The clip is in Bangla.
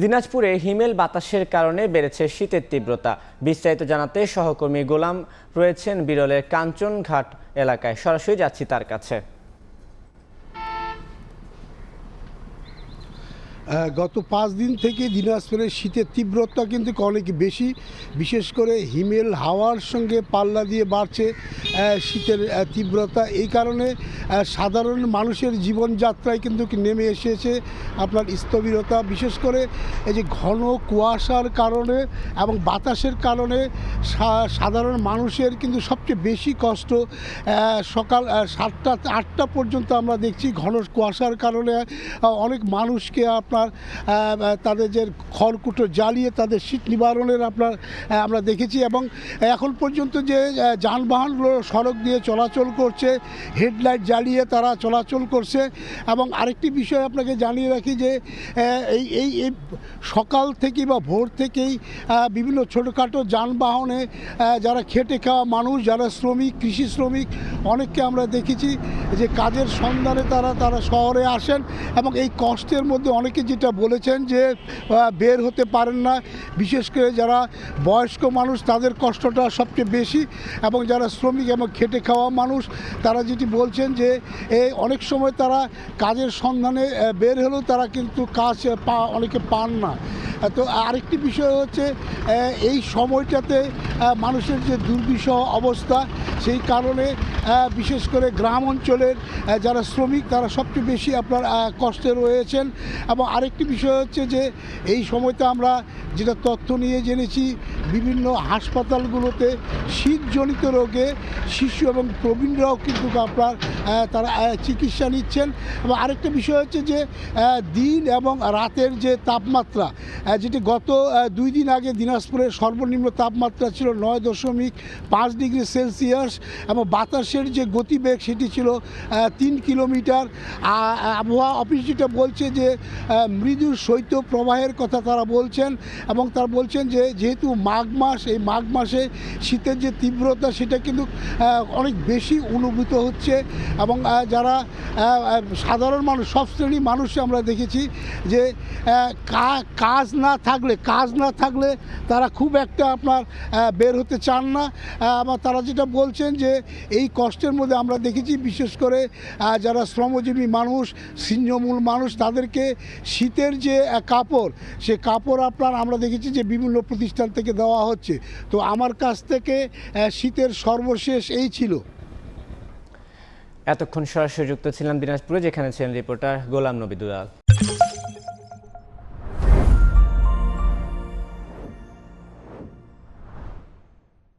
দিনাজপুরে হিমেল বাতাসের কারণে বেড়েছে শীতের তীব্রতা। বিস্তারিত জানাতে সহকর্মী গোলাম রয়েছেন বিরলের কাঞ্চনঘাট এলাকায়। সরাসরি যাচ্ছি তার কাছে। গত 5 দিন থেকে দিনাজপুরের শীতের তীব্রতা কিন্তু অনেক বেশি, বিশেষ করে হিমেল হাওয়ার সঙ্গে পাল্লা দিয়ে বাড়ছে শীতের তীব্রতা। এই কারণে সাধারণ মানুষের জীবনযাত্রায় কিন্তু নেমে এসেছে আপনার স্থবিরতা। বিশেষ করে এই যে ঘন কুয়াশার কারণে এবং বাতাসের কারণে সাধারণ মানুষের কিন্তু সবচেয়ে বেশি কষ্ট। সকাল 7টা 8টা পর্যন্ত আমরা দেখছি ঘন কুয়াশার কারণে অনেক মানুষকে আপনার তাদের যে খড়কুটো জ্বালিয়ে তাদের শীত নিবারণের আমরা দেখেছি। এবং এখন পর্যন্ত যে যানবাহনগুলো সড়ক দিয়ে চলাচল করছে, হেডলাইট জ্বালিয়ে তারা চলাচল করছে। এবং আরেকটি বিষয় আপনাকে জানিয়ে রাখি যে এই সকাল থেকে বা ভোর থেকেই বিভিন্ন ছোটোখাটো যানবাহনে যারা খেটে খাওয়া মানুষ, যারা শ্রমিক, কৃষি শ্রমিক, অনেককে আমরা দেখেছি যে কাজের সন্ধানে তারা শহরে আসেন এবং এই কষ্টের মধ্যে অনেকে যেটা বলেছেন যে বের হতে পারেন না। বিশেষ করে যারা বয়স্ক মানুষ তাদের কষ্টটা সবচেয়ে বেশি, এবং যারা শ্রমিক এবং খেটে খাওয়া মানুষ তারা যেটি বলছেন যে অনেক সময় তারা কাজের সন্ধানে বের হলেও তারা কিন্তু কাজ অনেকে পান না। তো আরেকটি বিষয় হচ্ছে এই সময়টাতে মানুষের যে দুর্বিষহ অবস্থা, সেই কারণে বিশেষ করে গ্রাম অঞ্চলের যারা শ্রমিক তারা সবচেয়ে বেশি আপনার কষ্টে রয়েছেন। এবং আরেকটি বিষয় হচ্ছে যে এই সময়তে আমরা যেটা তথ্য নিয়ে জেনেছি, বিভিন্ন হাসপাতালগুলোতে শীতজনিত রোগে শিশু এবং প্রবীণরাও কিন্তু আপনার তারা চিকিৎসা নিচ্ছেন। এবং আরেকটা বিষয় হচ্ছে যে দিন এবং রাতের যে তাপমাত্রা, যেটি গত 2 দিন আগে দিনাজপুরের সর্বনিম্ন তাপমাত্রা ছিল 9.5 ডিগ্রি সেলসিয়াস এবং বাতাসের যে গতিবেগ সেটি ছিল 3 কিলোমিটার। আবহাওয়া অফিস যেটা বলছে যে মৃদু শৈত্য প্রবাহের কথা তারা বলছেন, এবং তারা বলছেন যে যেহেতু মাঘ মাস, এই মাঘ মাসে শীতের যে তীব্রতা সেটা কিন্তু অনেক বেশি অনুভূত হচ্ছে। এবং যারা সাধারণ মানুষ, সব শ্রেণীর মানুষ আমরা দেখেছি যে কাজ না থাকলে তারা খুব একটা আপনার বের হতে চান না। আবার তারা যেটা বলছেন যে এই কষ্টের মধ্যে আমরা দেখেছি বিশেষ করে যারা শ্রমজীবী মানুষ, ছিন্নমূল মানুষ, তাদেরকে শীতের যে কাপড়, সে কাপড় আমরা দেখেছি যে বিভিন্ন প্রতিষ্ঠান থেকে দেওয়া হচ্ছে। তো আমার কাছ থেকে শীতের সর্বশেষ এই ছিল। এতক্ষণ সরাসরি যুক্ত ছিলাম দিনাজপুরে, যেখানে ছিলেন রিপোর্টার গোলাম নবী দুলাল।